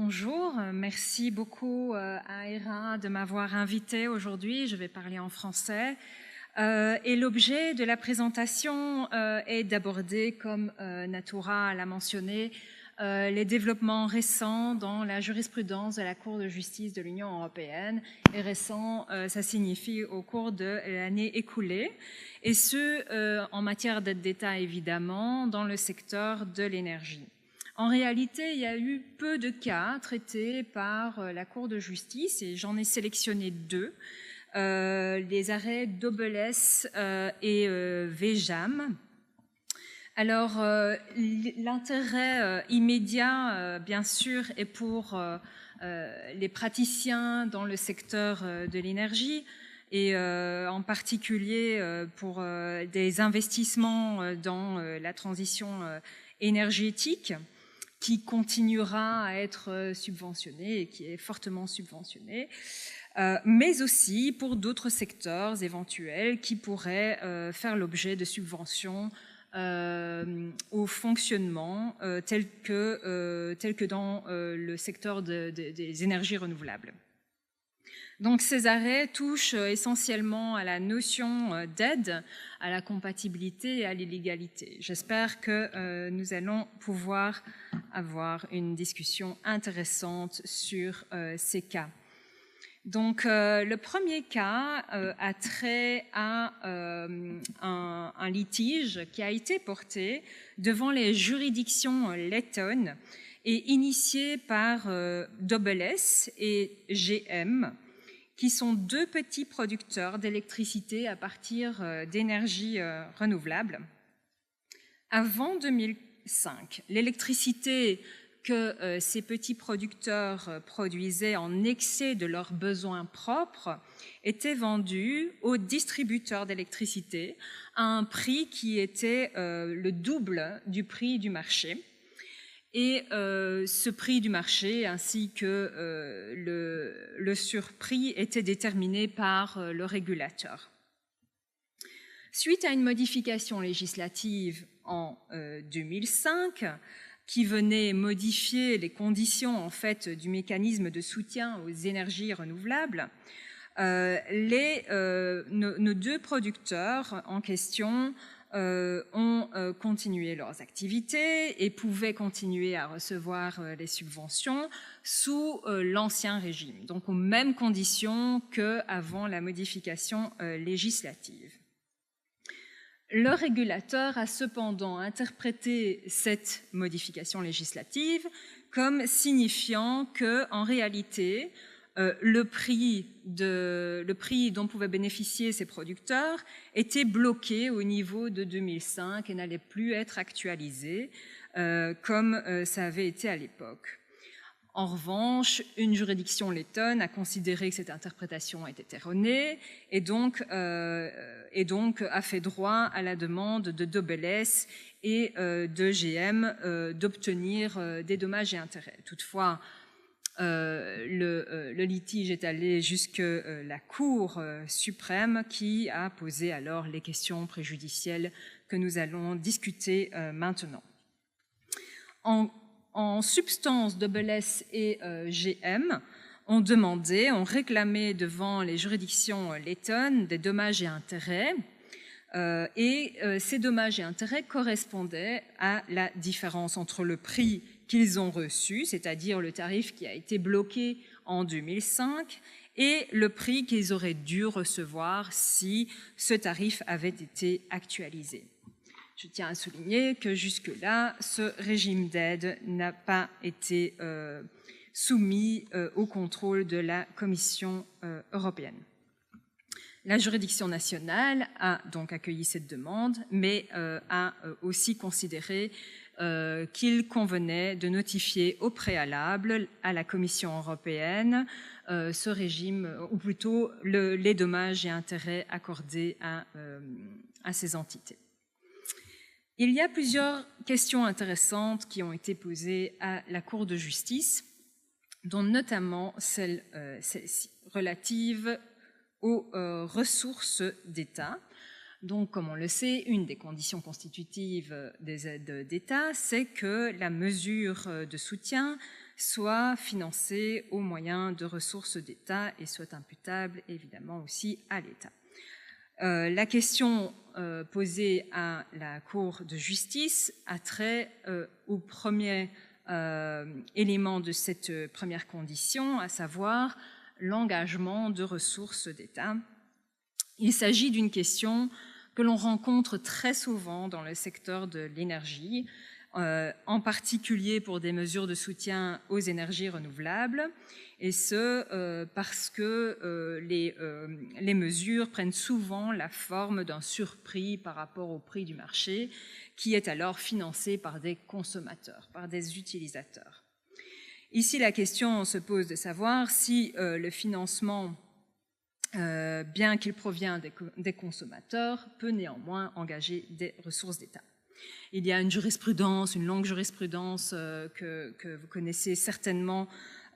Bonjour, merci beaucoup à ERA de m'avoir invité aujourd'hui. Je vais parler en français. Et l'objet de la présentation est d'aborder, comme Natura l'a mentionné, les développements récents dans la jurisprudence de la Cour de justice de l'Union européenne. Et récent, ça signifie au cours de l'année écoulée. Et ce, en matière d'aide d'État, évidemment, dans le secteur de l'énergie. En réalité, il y a eu peu de cas traités par la Cour de justice et j'en ai sélectionné deux, les arrêts Dobeles et Vejam. Alors, l'intérêt immédiat, bien sûr, est pour les praticiens dans le secteur de l'énergie et en particulier pour des investissements dans la transition énergétique, qui continuera à être subventionné et qui est fortement subventionné, mais aussi pour d'autres secteurs éventuels qui pourraient faire l'objet de subventions au fonctionnement tel que dans le secteur des énergies renouvelables. Donc ces arrêts touchent essentiellement à la notion d'aide, à la compatibilité et à l'illégalité. J'espère que nous allons pouvoir avoir une discussion intéressante sur ces cas. Donc le premier cas a trait à un litige qui a été porté devant les juridictions lettonnes et initié par Dobeles et GM, qui sont deux petits producteurs d'électricité à partir d'énergie renouvelable. Avant 2005, l'électricité que ces petits producteurs produisaient en excès de leurs besoins propres était vendue aux distributeurs d'électricité à un prix qui était le double du prix du marché. Et ce prix du marché ainsi que le surprix était déterminé par le régulateur. Suite à une modification législative en 2005, qui venait modifier les conditions en fait du mécanisme de soutien aux énergies renouvelables, nos deux producteurs en question ont continué leurs activités et pouvaient continuer à recevoir les subventions sous l'ancien régime, donc aux mêmes conditions qu'avant la modification législative. Le régulateur a cependant interprété cette modification législative comme signifiant qu'en réalité, le prix dont pouvaient bénéficier ces producteurs était bloqué au niveau de 2005 et n'allait plus être actualisé comme ça avait été à l'époque. En revanche, une juridiction lettonne a considéré que cette interprétation était erronée et donc a fait droit à la demande de Dobeles et de GM d'obtenir des dommages et intérêts. Toutefois, le litige est allé jusque la Cour suprême qui a posé alors les questions préjudicielles que nous allons discuter maintenant. En substance, Dobeles et GM ont réclamé devant les juridictions lettonnes des dommages et intérêts et ces dommages et intérêts correspondaient à la différence entre le prix qu'ils ont reçu, c'est-à-dire le tarif qui a été bloqué en 2005, et le prix qu'ils auraient dû recevoir si ce tarif avait été actualisé. Je tiens à souligner que jusque-là, ce régime d'aide n'a pas été soumis au contrôle de la Commission européenne. La juridiction nationale a donc accueilli cette demande, mais a aussi considéré qu'il convenait de notifier au préalable à la Commission européenne ce régime, ou plutôt les dommages et intérêts accordés à ces entités. Il y a plusieurs questions intéressantes qui ont été posées à la Cour de justice, dont notamment celle-ci, relative aux ressources d'État. Donc, comme on le sait, une des conditions constitutives des aides d'État, c'est que la mesure de soutien soit financé au moyen de ressources d'État et soit imputable évidemment aussi à l'État. La question posée à la Cour de justice a trait au premier élément de cette première condition, à savoir l'engagement de ressources d'État. Il s'agit d'une question que l'on rencontre très souvent dans le secteur de l'énergie, en particulier pour des mesures de soutien aux énergies renouvelables, et ce parce que les mesures prennent souvent la forme d'un surprix par rapport au prix du marché, qui est alors financé par des consommateurs, par des utilisateurs. Ici, la question se pose de savoir si le financement, bien qu'il provient des consommateurs, peut néanmoins engager des ressources d'État. Il y a une longue jurisprudence que vous connaissez certainement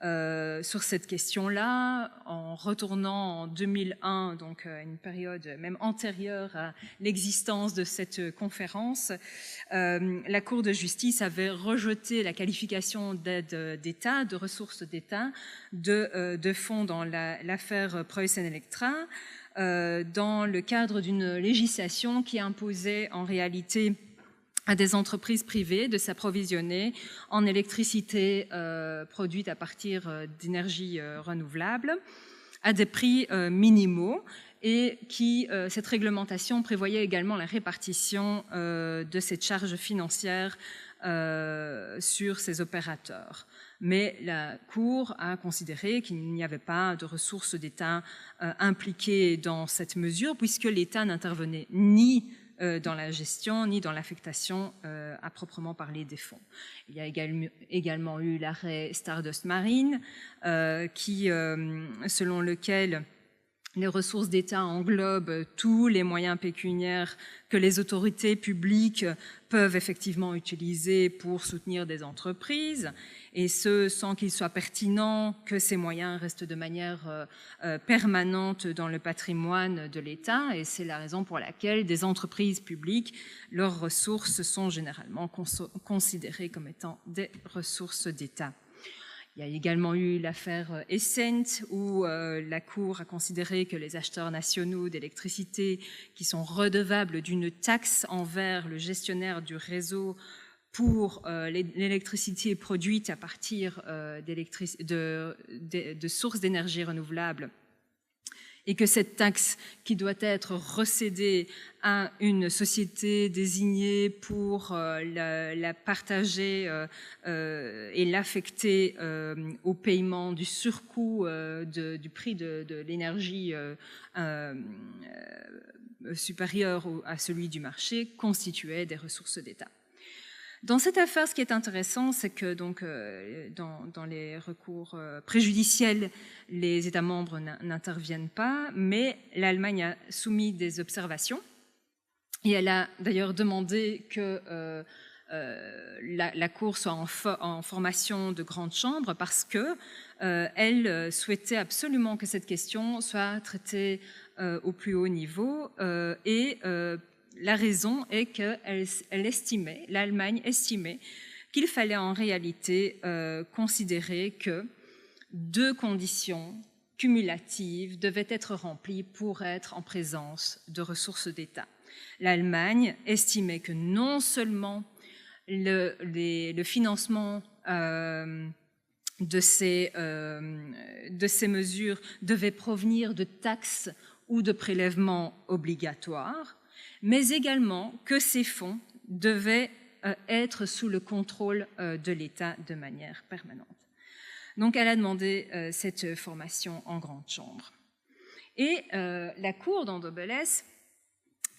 sur cette question-là, en retournant en 2001, donc à une période même antérieure à l'existence de cette conférence. La Cour de justice avait rejeté la qualification d'aide d'État, de ressources d'État, de fonds dans l'affaire Preußen-Elektra, dans le cadre d'une législation qui imposait en réalité à des entreprises privées de s'approvisionner en électricité produite à partir d'énergies renouvelables à des prix minimaux, et cette réglementation prévoyait également la répartition de cette charge financière sur ces opérateurs. Mais la Cour a considéré qu'il n'y avait pas de ressources d'État impliquées dans cette mesure, puisque l'État n'intervenait ni dans la gestion ni dans l'affectation à proprement parler des fonds. Il y a également eu l'arrêt Stardust Marine selon lequel les ressources d'État englobent tous les moyens pécuniaires que les autorités publiques peuvent effectivement utiliser pour soutenir des entreprises, et ce, sans qu'il soit pertinent que ces moyens restent de manière permanente dans le patrimoine de l'État, et c'est la raison pour laquelle des entreprises publiques, leurs ressources sont généralement considérées comme étant des ressources d'État. Il y a également eu l'affaire Essent, où la Cour a considéré que les acheteurs nationaux d'électricité qui sont redevables d'une taxe envers le gestionnaire du réseau pour l'électricité produite à partir de sources d'énergie renouvelables, et que cette taxe qui doit être recédée à une société désignée pour la partager et l'affecter au paiement du surcoût du prix de l'énergie supérieur à celui du marché constituait des ressources d'État. Dans cette affaire, ce qui est intéressant, c'est que donc, dans les recours préjudiciels, les États membres n'interviennent pas, mais l'Allemagne a soumis des observations, et elle a d'ailleurs demandé que la Cour soit en formation de grande chambre, parce qu'elle souhaitait absolument que cette question soit traitée au plus haut niveau, et la raison est l'Allemagne estimait qu'il fallait en réalité considérer que deux conditions cumulatives devaient être remplies pour être en présence de ressources d'État. L'Allemagne estimait que non seulement le financement de ces mesures devait provenir de taxes ou de prélèvements obligatoires, mais également que ces fonds devaient être sous le contrôle de l'État de manière permanente. Donc elle a demandé cette formation en grande chambre. Et la Cour dans Dobelès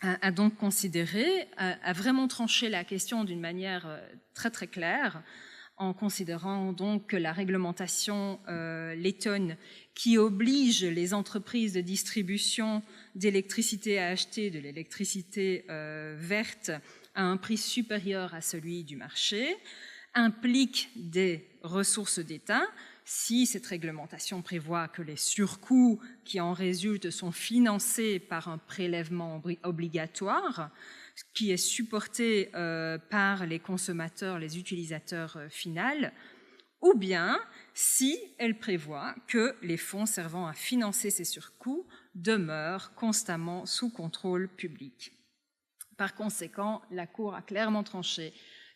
a donc considéré, a vraiment tranché la question d'une manière très très claire, en considérant donc que la réglementation lettonne qui oblige les entreprises de distribution d'électricité à acheter de l'électricité verte à un prix supérieur à celui du marché implique des ressources d'État si cette réglementation prévoit que les surcoûts qui en résultent sont financés par un prélèvement obligatoire qui est supporté par les consommateurs, les utilisateurs finaux, ou bien si elle prévoit que les fonds servant à financer ces surcoûts demeurent constamment sous contrôle public. Par conséquent, la Cour a clairement tranché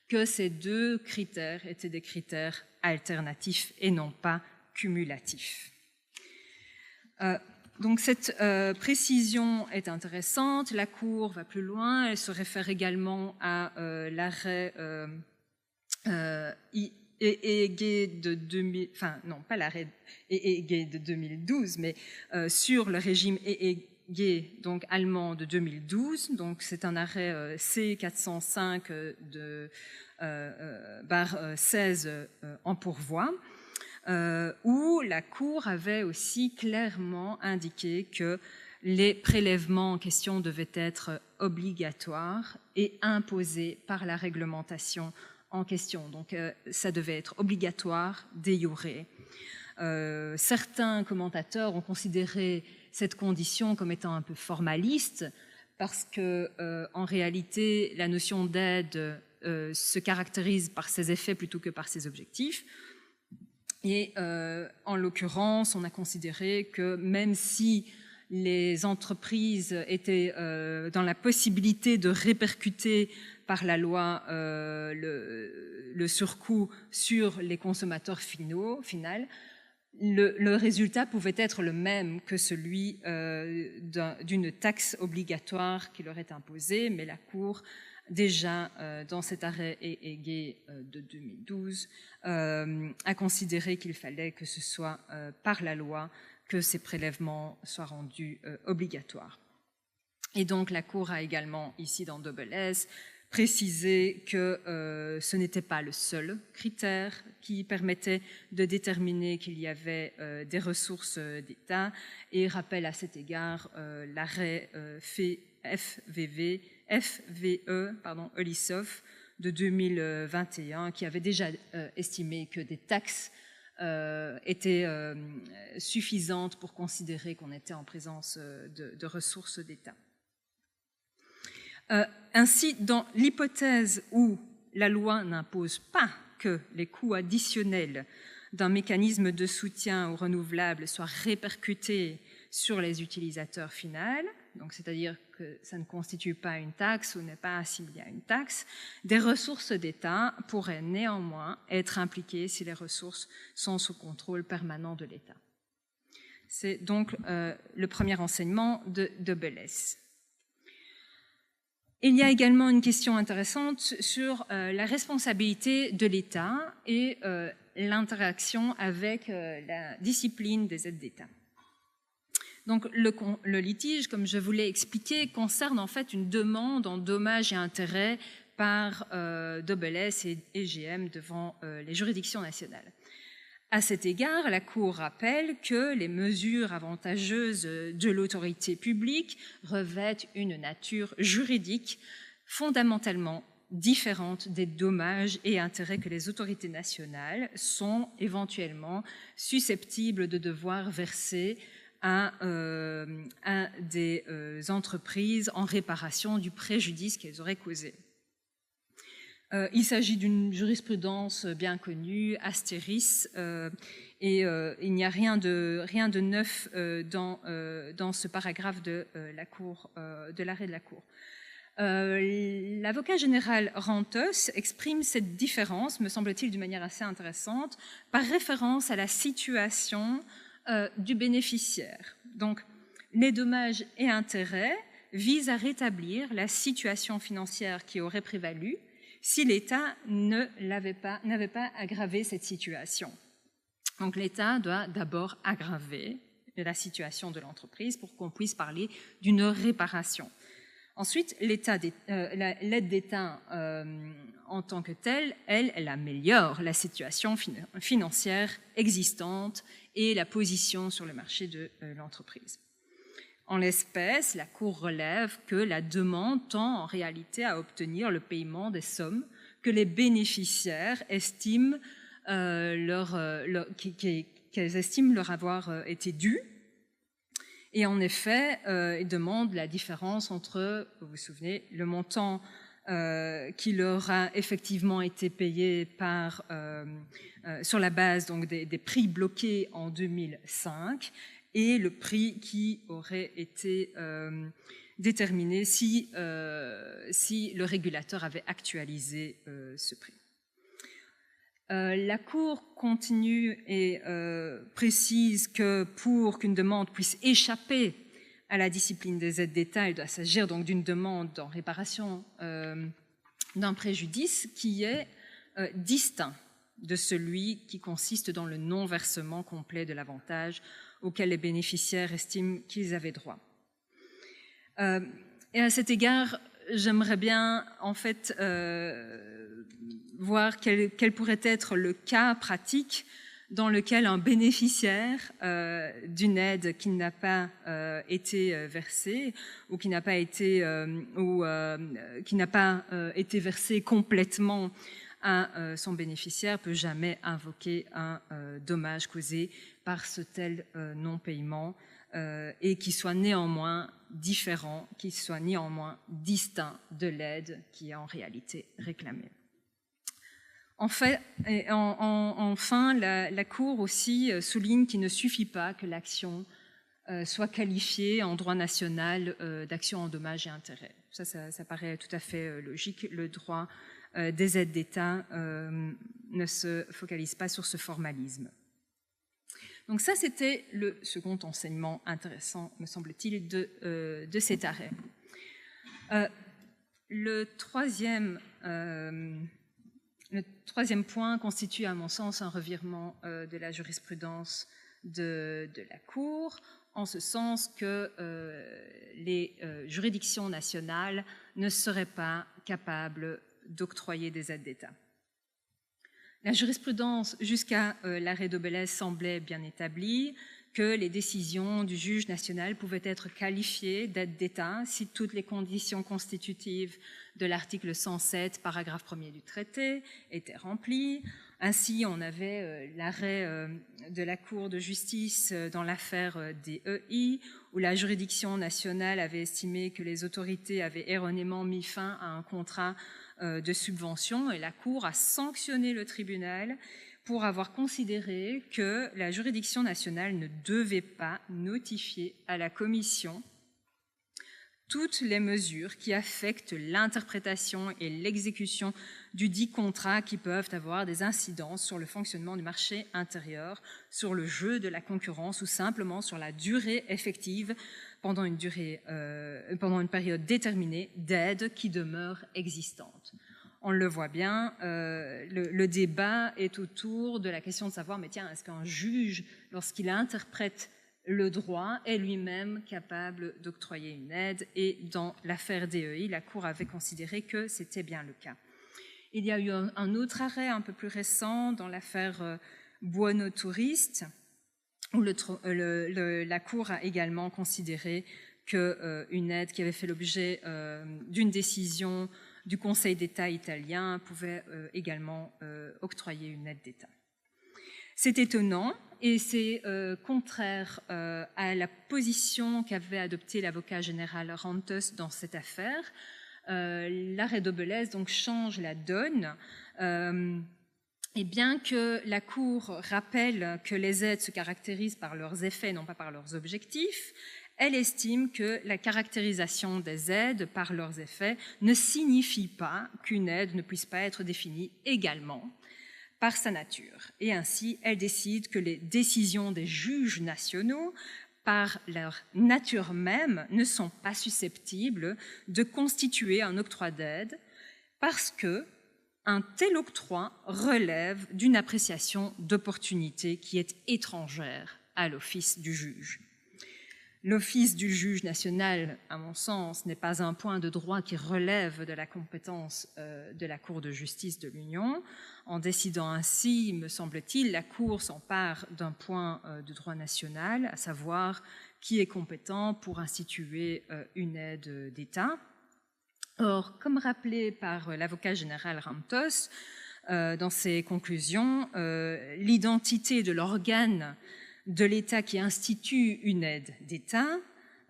que ces deux critères étaient des critères alternatifs et non pas cumulatifs. Donc cette précision est intéressante. La Cour va plus loin. Elle se réfère également à l'arrêt EEG de 2000, enfin non, pas l'arrêt EEG de 2012, mais sur le régime EEG donc allemand de 2012. Donc c'est un arrêt C405 de /16 en pourvoi. Où la Cour avait aussi clairement indiqué que les prélèvements en question devaient être obligatoires et imposés par la réglementation en question. Donc ça devait être obligatoire de jure. Certains commentateurs ont considéré cette condition comme étant un peu formaliste parce que en réalité la notion d'aide se caractérise par ses effets plutôt que par ses objectifs. Et en l'occurrence, on a considéré que même si les entreprises étaient dans la possibilité de répercuter par la loi le surcoût sur les consommateurs finaux, le résultat pouvait être le même que celui d'une taxe obligatoire qui leur est imposée, mais la Cour déjà dans cet arrêt EEG de 2012 a considéré qu'il fallait que ce soit par la loi que ces prélèvements soient rendus obligatoires. Et donc la Cour a également, ici dans S, précisé que ce n'était pas le seul critère qui permettait de déterminer qu'il y avait des ressources d'État et rappelle à cet égard l'arrêt Elisov de 2021 qui avait déjà estimé que des taxes étaient suffisantes pour considérer qu'on était en présence de ressources d'État. Ainsi, dans l'hypothèse où la loi n'impose pas que les coûts additionnels d'un mécanisme de soutien aux renouvelables soient répercutés sur les utilisateurs finaux, donc c'est-à-dire que ça ne constitue pas une taxe ou n'est pas assimilé à une taxe, des ressources d'État pourraient néanmoins être impliquées si les ressources sont sous contrôle permanent de l'État. C'est donc le premier enseignement de Belès. Il y a également une question intéressante sur la responsabilité de l'État et l'interaction avec la discipline des aides d'État. Donc le litige, comme je vous l'ai expliqué, concerne en fait une demande en dommages et intérêts par Belès et EGM devant les juridictions nationales. À cet égard, la Cour rappelle que les mesures avantageuses de l'autorité publique revêtent une nature juridique fondamentalement différente des dommages et intérêts que les autorités nationales sont éventuellement susceptibles de devoir verser à des entreprises en réparation du préjudice qu'elles auraient causé. Il s'agit d'une jurisprudence bien connue, Astéris, et il n'y a rien de neuf dans ce paragraphe de l'arrêt de la Cour. L'avocat général Rantos exprime cette différence, me semble-t-il d'une manière assez intéressante, par référence à la situation du bénéficiaire. Donc, les dommages et intérêts visent à rétablir la situation financière qui aurait prévalu si l'État n'avait pas aggravé cette situation. Donc l'État doit d'abord aggraver la situation de l'entreprise pour qu'on puisse parler d'une réparation. Ensuite, l'aide d'État en tant que telle, elle améliore la situation financière existante et la position sur le marché de l'entreprise. En l'espèce, la Cour relève que la demande tend en réalité à obtenir le paiement des sommes que les bénéficiaires estiment qu'elles estiment leur avoir été dues. Et en effet, ils demandent la différence entre, vous vous souvenez, le montant qui leur a effectivement été payé sur la base donc, des prix bloqués en 2005 et le prix qui aurait été déterminé si le régulateur avait actualisé ce prix. La Cour continue et précise que pour qu'une demande puisse échapper à la discipline des aides d'État, il doit s'agir donc d'une demande en réparation d'un préjudice qui est distinct de celui qui consiste dans le non-versement complet de l'avantage auquel les bénéficiaires estiment qu'ils avaient droit. Et à cet égard, j'aimerais bien en fait voir quel pourrait être le cas pratique dans lequel un bénéficiaire d'une aide qui n'a pas été versée ou qui n'a pas été versée complètement à son bénéficiaire peut jamais invoquer un dommage causé par ce tel non-paiement et qui soit néanmoins différent, qui soit néanmoins distinct de l'aide qui est en réalité réclamée. Enfin, la Cour aussi souligne qu'il ne suffit pas que l'action soit qualifiée en droit national d'action en dommages et intérêts. Ça paraît tout à fait logique. Le droit des aides d'État ne se focalise pas sur ce formalisme. Donc ça, c'était le second enseignement intéressant, me semble-t-il, de cet arrêt. Le troisième point constitue, à mon sens, un revirement de la jurisprudence de la Cour, en ce sens que les juridictions nationales ne seraient pas capables d'octroyer des aides d'État. La jurisprudence jusqu'à l'arrêt d'Obélès semblait bien établie, que les décisions du juge national pouvaient être qualifiées d'aides d'État si toutes les conditions constitutives de l'article 107, paragraphe 1er du traité, étaient remplies. Ainsi, on avait l'arrêt de la Cour de justice dans l'affaire DEI, où la juridiction nationale avait estimé que les autorités avaient erronément mis fin à un contrat de subvention et la Cour a sanctionné le tribunal pour avoir considéré que la juridiction nationale ne devait pas notifier à la Commission toutes les mesures qui affectent l'interprétation et l'exécution du dit contrat qui peuvent avoir des incidences sur le fonctionnement du marché intérieur, sur le jeu de la concurrence ou simplement sur la durée effective pendant une période déterminée d'aide qui demeure existante. On le voit bien, le débat est autour de la question de savoir, mais tiens, est-ce qu'un juge, lorsqu'il interprète le droit, est lui-même capable d'octroyer une aide? Et dans l'affaire DEI, la Cour avait considéré que c'était bien le cas. Il y a eu un autre arrêt un peu plus récent dans l'affaire Buono Touriste, où la Cour a également considéré qu'une aide qui avait fait l'objet d'une décision du Conseil d'État italien pouvait également octroyer une aide d'État. C'est étonnant et c'est contraire à la position qu'avait adoptée l'avocat général Rantos dans cette affaire. L'arrêt d'Obélès donc change la donne. Et bien que la Cour rappelle que les aides se caractérisent par leurs effets, non pas par leurs objectifs, elle estime que la caractérisation des aides par leurs effets ne signifie pas qu'une aide ne puisse pas être définie également par sa nature. Et ainsi, elle décide que les décisions des juges nationaux, par leur nature même, ne sont pas susceptibles de constituer un octroi d'aide parce que un tel octroi relève d'une appréciation d'opportunité qui est étrangère à l'office du juge. L'office du juge national, à mon sens, n'est pas un point de droit qui relève de la compétence de la Cour de justice de l'Union. En décidant ainsi, me semble-t-il, la Cour s'empare d'un point de droit national, à savoir qui est compétent pour instituer une aide d'État. Or, comme rappelé par l'avocat général Rantos dans ses conclusions, l'identité de l'organe de l'État qui institue une aide d'État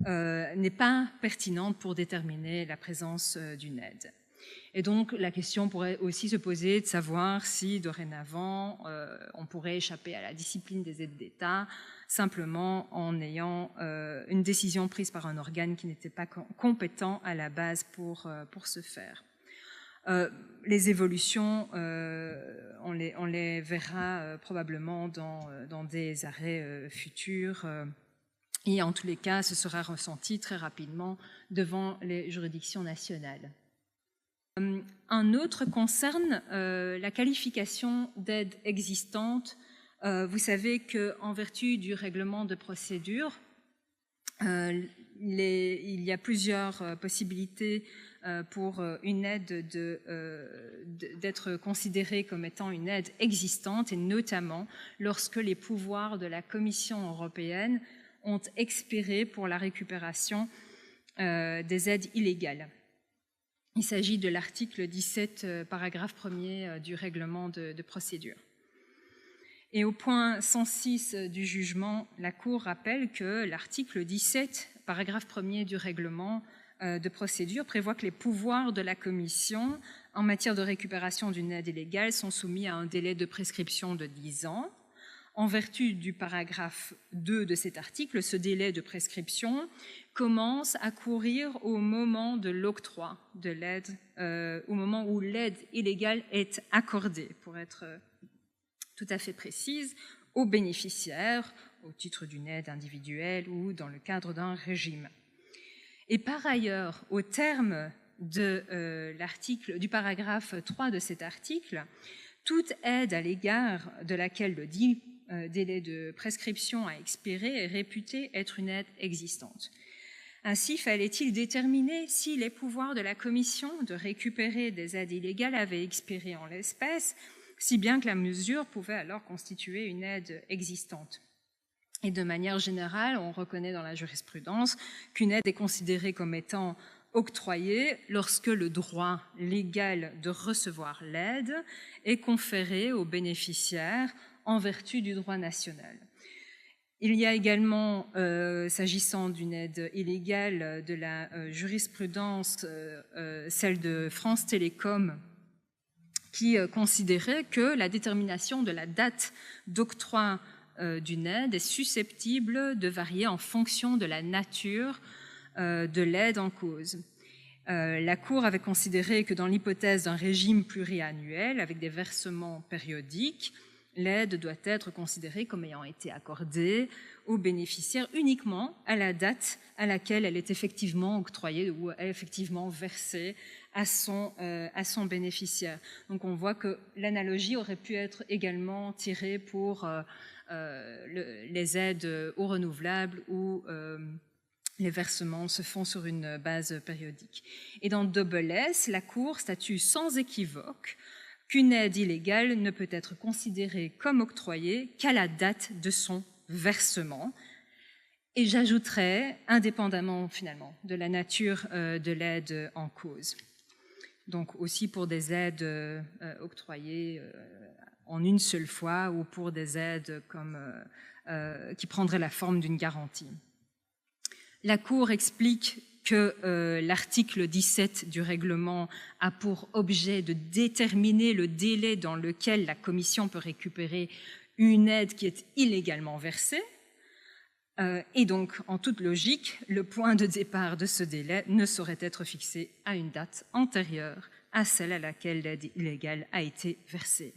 n'est pas pertinente pour déterminer la présence d'une aide. Et donc la question pourrait aussi se poser de savoir si dorénavant on pourrait échapper à la discipline des aides d'État simplement en ayant une décision prise par un organe qui n'était pas compétent à la base pour ce faire. Les évolutions, on les verra probablement dans des arrêts futurs. Et en tous les cas, ce sera ressenti très rapidement devant les juridictions nationales. Un autre concerne la qualification d'aide existante. Vous savez qu'en vertu du règlement de procédure, il y a plusieurs possibilités pour une aide d'être considérée comme étant une aide existante, et notamment lorsque les pouvoirs de la Commission européenne ont expiré pour la récupération des aides illégales. Il s'agit de l'article 17, paragraphe 1er du règlement de procédure. Et au point 106 du jugement, la Cour rappelle que l'article 17, paragraphe 1er du règlement de procédure, prévoit que les pouvoirs de la Commission en matière de récupération d'une aide illégale sont soumis à un délai de prescription de 10 ans. En vertu du paragraphe 2 de cet article, ce délai de prescription commence à courir au moment de l'octroi de l'aide, au moment où l'aide illégale est accordée, pour être tout à fait précise, aux bénéficiaires, au titre d'une aide individuelle ou dans le cadre d'un régime. Et par ailleurs, au terme du paragraphe 3 de cet article, toute aide à l'égard de laquelle le délai de prescription a expiré est réputée être une aide existante. Ainsi, fallait-il déterminer si les pouvoirs de la Commission de récupérer des aides illégales avaient expiré en l'espèce, si bien que la mesure pouvait alors constituer une aide existante. Et de manière générale, on reconnaît dans la jurisprudence qu'une aide est considérée comme étant octroyée lorsque le droit légal de recevoir l'aide est conféré aux bénéficiaires en vertu du droit national. Il y a également, s'agissant d'une aide illégale, de la jurisprudence, celle de France Télécom, qui considérait que la détermination de la date d'octroi d'une aide est susceptible de varier en fonction de la nature de l'aide en cause. La Cour avait considéré que dans l'hypothèse d'un régime pluriannuel avec des versements périodiques, l'aide doit être considérée comme ayant été accordée aux bénéficiaires uniquement à la date à laquelle elle est effectivement octroyée ou effectivement versée à son bénéficiaire. Donc on voit que l'analogie aurait pu être également tirée pour les aides aux renouvelables où les versements se font sur une base périodique. Et dans Double S, la Cour statue sans équivoque qu'une aide illégale ne peut être considérée comme octroyée qu'à la date de son versement. Et j'ajouterais, indépendamment finalement de la nature de l'aide en cause. Donc aussi pour des aides octroyées en une seule fois ou pour des aides qui prendraient la forme d'une garantie. La Cour explique que l'article 17 du règlement a pour objet de déterminer le délai dans lequel la Commission peut récupérer une aide qui est illégalement versée. Et donc, en toute logique, le point de départ de ce délai ne saurait être fixé à une date antérieure à celle à laquelle l'aide illégale a été versée.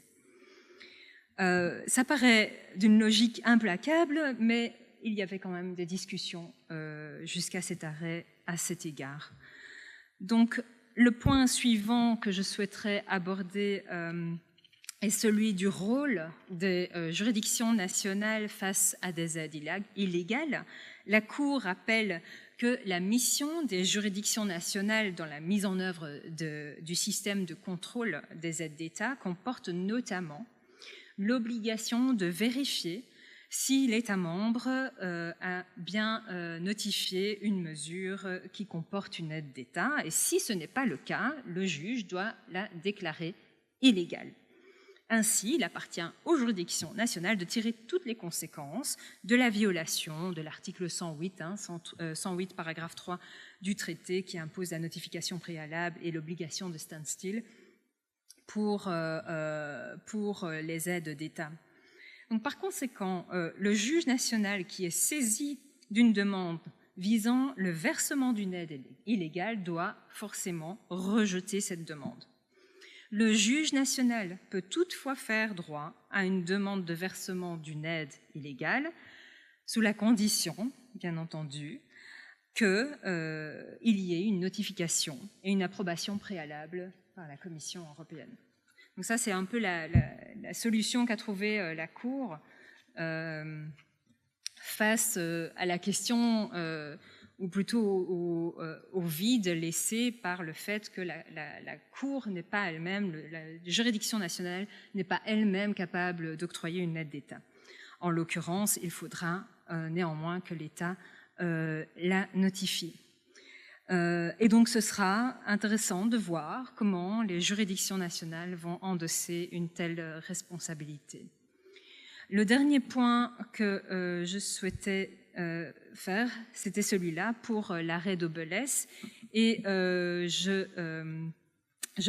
Ça paraît d'une logique implacable, mais il y avait quand même des discussions jusqu'à cet arrêt à cet égard. Donc, le point suivant que je souhaiterais aborder est celui du rôle des juridictions nationales face à des aides illégales. La Cour rappelle que la mission des juridictions nationales dans la mise en œuvre du système de contrôle des aides d'État comporte notamment l'obligation de vérifier si l'État membre a bien notifié une mesure qui comporte une aide d'État, et si ce n'est pas le cas, le juge doit la déclarer illégale. Ainsi, il appartient aux juridictions nationales de tirer toutes les conséquences de la violation de l'article 108, 108 paragraphe 3 du traité qui impose la notification préalable et l'obligation de standstill pour les aides d'État. Donc, par conséquent, le juge national qui est saisi d'une demande visant le versement d'une aide illégale doit forcément rejeter cette demande. Le juge national peut toutefois faire droit à une demande de versement d'une aide illégale, sous la condition, bien entendu, qu'il y ait une notification et une approbation préalable par la Commission européenne. Donc ça, c'est un peu la solution qu'a trouvée la Cour face à la question, ou plutôt au vide laissé par le fait que la Cour n'est pas elle-même, la juridiction nationale n'est pas elle-même capable d'octroyer une aide d'État. En l'occurrence, il faudra néanmoins que l'État la notifie. Et donc ce sera intéressant de voir comment les juridictions nationales vont endosser une telle responsabilité. Le dernier point que je souhaitais faire, c'était celui-là pour l'arrêt d'Aubelès. Et je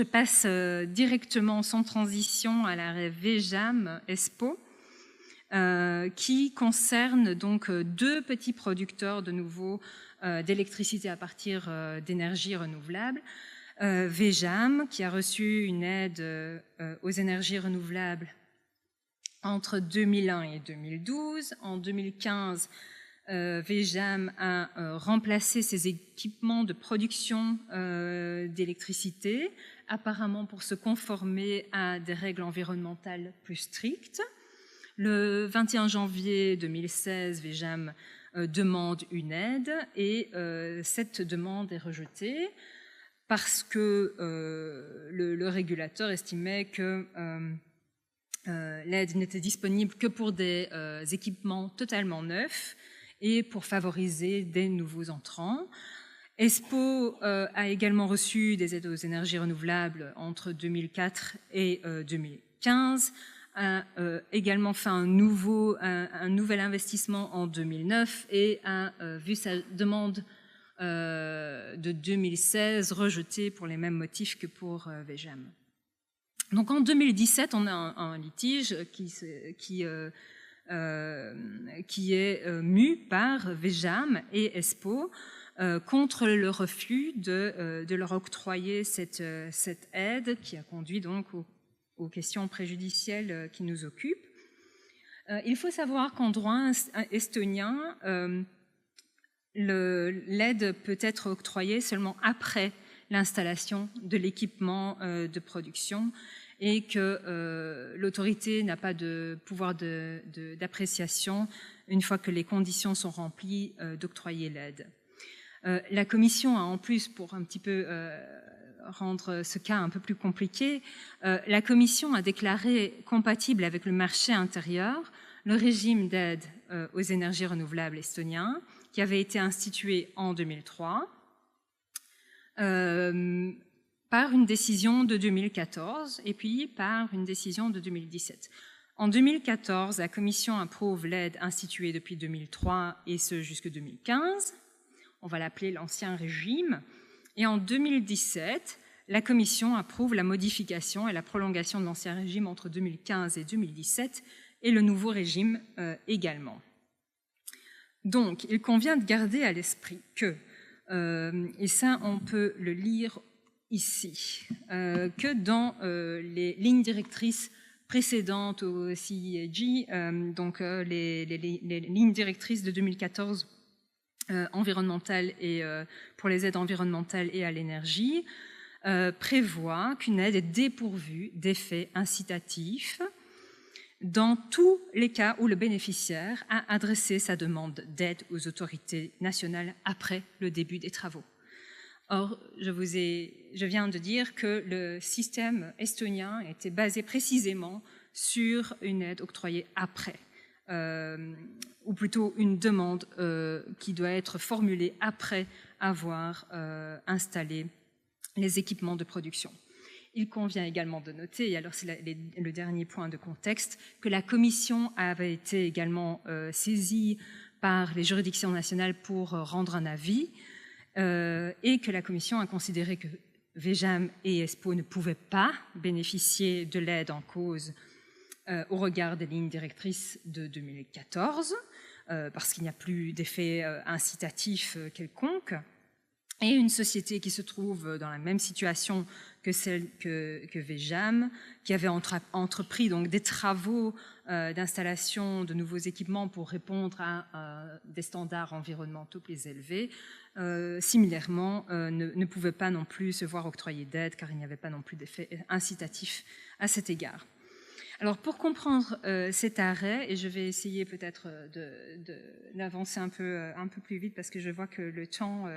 passe directement sans transition à l'arrêt VEJAM-ESPO, qui concerne donc deux petits producteurs de nouveau d'électricité à partir d'énergies renouvelables. VEJAM, qui a reçu une aide aux énergies renouvelables entre 2001 et 2012. En 2015, VEJAM a remplacé ses équipements de production d'électricité, apparemment pour se conformer à des règles environnementales plus strictes. Le 21 janvier 2016, VEJAM demande une aide et cette demande est rejetée parce que le régulateur estimait que l'aide n'était disponible que pour des équipements totalement neufs et pour favoriser des nouveaux entrants. ESPO a également reçu des aides aux énergies renouvelables entre 2004 et 2015, a également fait un nouvel investissement en 2009 et a vu sa demande de 2016 rejetée pour les mêmes motifs que pour VEJAM. Donc en 2017, on a un litige qui est mu par VEJAM et ESPO contre le refus de leur octroyer cette aide qui a conduit donc aux questions préjudicielles qui nous occupent. Il faut savoir qu'en droit estonien, l'aide peut être octroyée seulement après l'installation de l'équipement de production et que l'autorité n'a pas de pouvoir d'appréciation une fois que les conditions sont remplies d'octroyer l'aide. La Commission a en plus, pour un petit peu rendre ce cas un peu plus compliqué, la Commission a déclaré compatible avec le marché intérieur le régime d'aide aux énergies renouvelables estonien qui avait été institué en 2003 par une décision de 2014 et puis par une décision de 2017. En 2014, la Commission approuve l'aide instituée depuis 2003 et ce jusque 2015. On va l'appeler l'ancien régime. Et en 2017, la Commission approuve la modification et la prolongation de l'ancien régime entre 2015 et 2017 et le nouveau régime également. Donc, il convient de garder à l'esprit que, et ça on peut le lire ici, que dans les lignes directrices précédentes au CEAG, donc les lignes directrices de 2014 environnementales et pour les aides environnementales et à l'énergie, prévoit qu'une aide est dépourvue d'effets incitatifs dans tous les cas où le bénéficiaire a adressé sa demande d'aide aux autorités nationales après le début des travaux. Or, je viens de dire que le système estonien était basé précisément sur une aide octroyée après, ou plutôt une demande qui doit être formulée après avoir installé les équipements de production. Il convient également de noter, et alors c'est le dernier point de contexte, que la Commission avait été également saisie par les juridictions nationales pour rendre un avis, et que la Commission a considéré que VEJAM et ESPO ne pouvaient pas bénéficier de l'aide en cause au regard des lignes directrices de 2014, parce qu'il n'y a plus d'effet incitatif quelconque. Et une société qui se trouve dans la même situation que celle que VEJAM, qui avait entrepris donc des travaux d'installation de nouveaux équipements pour répondre à des standards environnementaux plus élevés, similairement ne pouvait pas non plus se voir octroyer d'aide car il n'y avait pas non plus d'effet incitatif à cet égard. Alors pour comprendre cet arrêt, et je vais essayer peut-être d'avancer un peu plus vite parce que je vois que le temps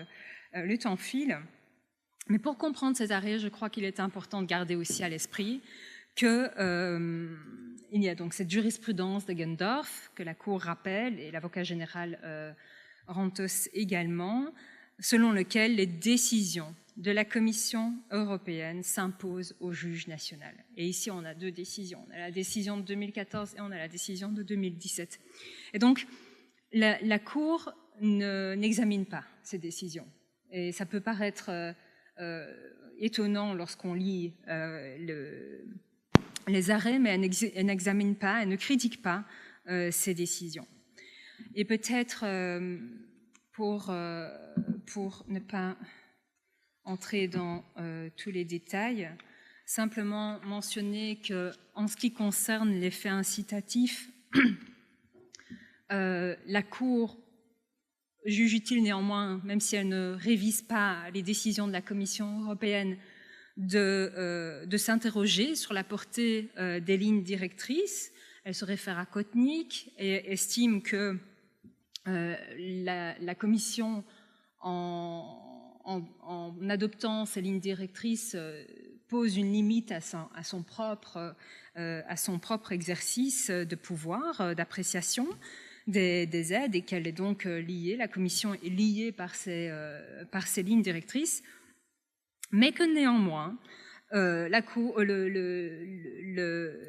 file, mais pour comprendre cet arrêt, je crois qu'il est important de garder aussi à l'esprit qu'il y a donc cette jurisprudence de Gendorf que la Cour rappelle et l'avocat général Rantos également, selon lequel les décisions de la Commission européenne s'imposent au juge national. Et ici, on a deux décisions. On a la décision de 2014 et on a la décision de 2017. Et donc, la Cour n'examine pas ces décisions. Et ça peut paraître étonnant lorsqu'on lit les arrêts, mais elle n'examine pas, elle ne critique pas ces décisions. Et peut-être pour ne pas entrer dans tous les détails, simplement mentionner qu'en ce qui concerne l'effet incitatif, la Cour juge utile néanmoins, même si elle ne révise pas les décisions de la Commission européenne, de s'interroger sur la portée des lignes directrices. Elle se réfère à Kotnik et estime que la Commission, en adoptant ces lignes directrices, pose une limite à son propre exercice de pouvoir, d'appréciation des aides, et qu'elle est donc liée, la Commission est liée par ces lignes directrices, mais que néanmoins,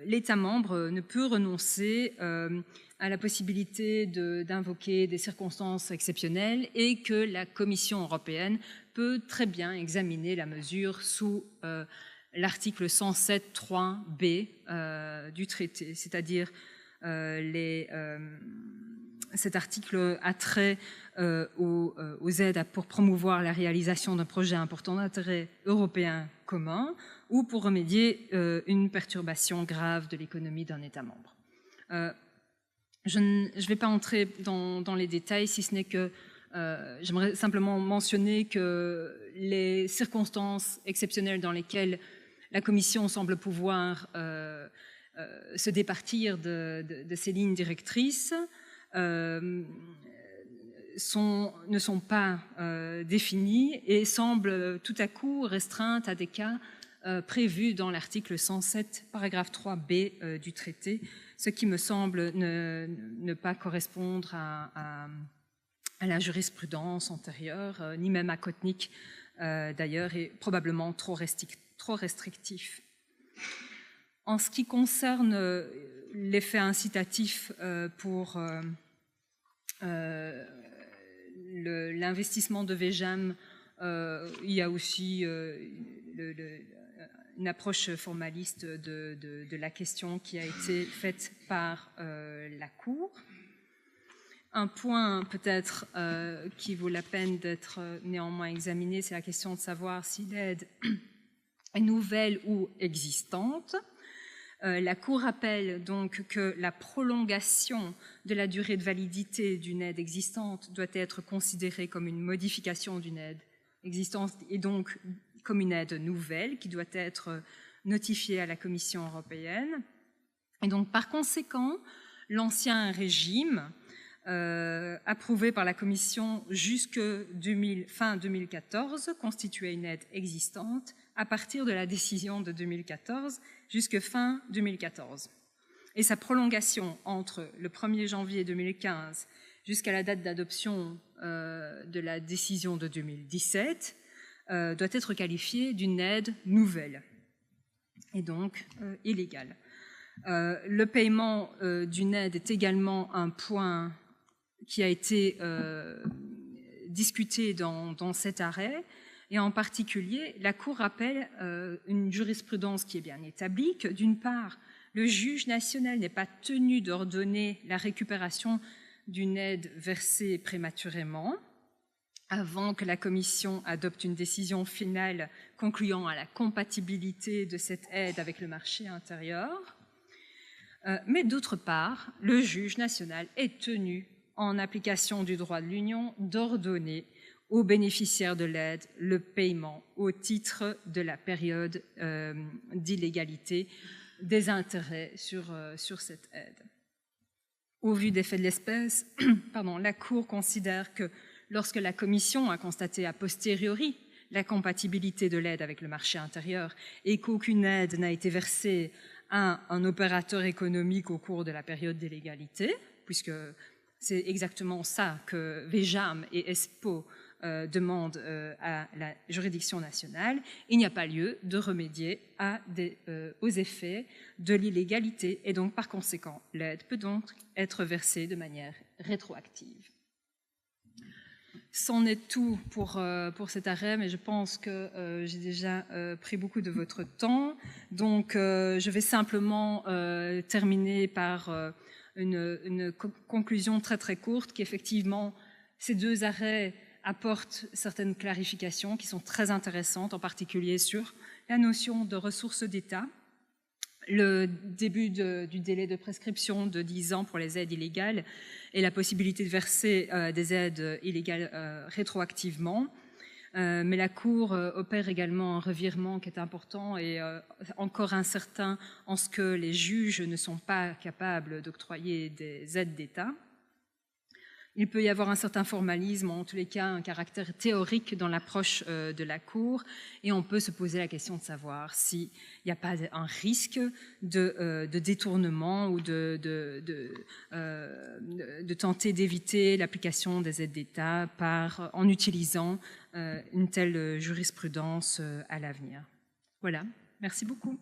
l'État membre ne peut renoncer à la possibilité d'invoquer des circonstances exceptionnelles et que la Commission européenne peut très bien examiner la mesure sous l'article 107.3b du traité, c'est-à-dire cet article a trait aux aides pour promouvoir la réalisation d'un projet important d'intérêt européen commun ou pour remédier une perturbation grave de l'économie d'un État membre. Je ne vais pas entrer dans les détails, si ce n'est que j'aimerais simplement mentionner que les circonstances exceptionnelles dans lesquelles la Commission semble pouvoir se départir de ces lignes directrices ne sont pas définies et semblent tout à coup restreintes à des cas prévus dans l'article 107, paragraphe 3b du traité, ce qui me semble ne pas correspondre à la jurisprudence antérieure, ni même à Kotnik d'ailleurs, et probablement trop restrictif. En ce qui concerne l'effet incitatif pour l'investissement de VEJAM, il y a aussi une approche formaliste de la question qui a été faite par la Cour. Un point peut-être qui vaut la peine d'être néanmoins examiné, c'est la question de savoir si l'aide est nouvelle ou existante. La Cour rappelle donc que la prolongation de la durée de validité d'une aide existante doit être considérée comme une modification d'une aide existante et donc comme une aide nouvelle qui doit être notifiée à la Commission européenne. Et donc par conséquent, l'ancien régime approuvé par la Commission jusque fin 2014 constituait une aide existante à partir de la décision de 2014 jusque fin 2014. Et sa prolongation entre le 1er janvier 2015 jusqu'à la date d'adoption de la décision de 2017 doit être qualifiée d'une aide nouvelle. et donc illégal. Le paiement d'une aide est également un point qui a été discuté dans cet arrêt, et en particulier, la Cour rappelle une jurisprudence qui est bien établie, que d'une part, le juge national n'est pas tenu d'ordonner la récupération d'une aide versée prématurément, avant que la Commission adopte une décision finale concluant à la compatibilité de cette aide avec le marché intérieur. Mais d'autre part, le juge national est tenu, en application du droit de l'Union, d'ordonner aux bénéficiaires de l'aide le paiement au titre de la période d'illégalité des intérêts sur cette aide. Au vu des faits de l'espèce, la Cour considère que lorsque la Commission a constaté a posteriori la compatibilité de l'aide avec le marché intérieur et qu'aucune aide n'a été versée à un opérateur économique au cours de la période d'illégalité, puisque c'est exactement ça que VEJAM et ESPO demandent à la juridiction nationale, il n'y a pas lieu de remédier aux effets de l'illégalité, et donc par conséquent, l'aide peut donc être versée de manière rétroactive. C'en est tout pour cet arrêt, mais je pense que j'ai déjà pris beaucoup de votre temps. Donc, je vais simplement terminer par une conclusion très très courte, qu'effectivement, ces deux arrêts apportent certaines clarifications qui sont très intéressantes, en particulier sur la notion de ressources d'État, le début du délai de prescription de 10 ans pour les aides illégales et la possibilité de verser des aides illégales rétroactivement. Mais la Cour opère également un revirement qui est important et encore incertain en ce que les juges ne sont pas capables d'octroyer des aides d'État. Il peut y avoir un certain formalisme, en tous les cas un caractère théorique dans l'approche de la Cour, et on peut se poser la question de savoir s'il n'y a pas un risque de détournement ou de tenter d'éviter l'application des aides d'État en utilisant une telle jurisprudence à l'avenir. Voilà, merci beaucoup.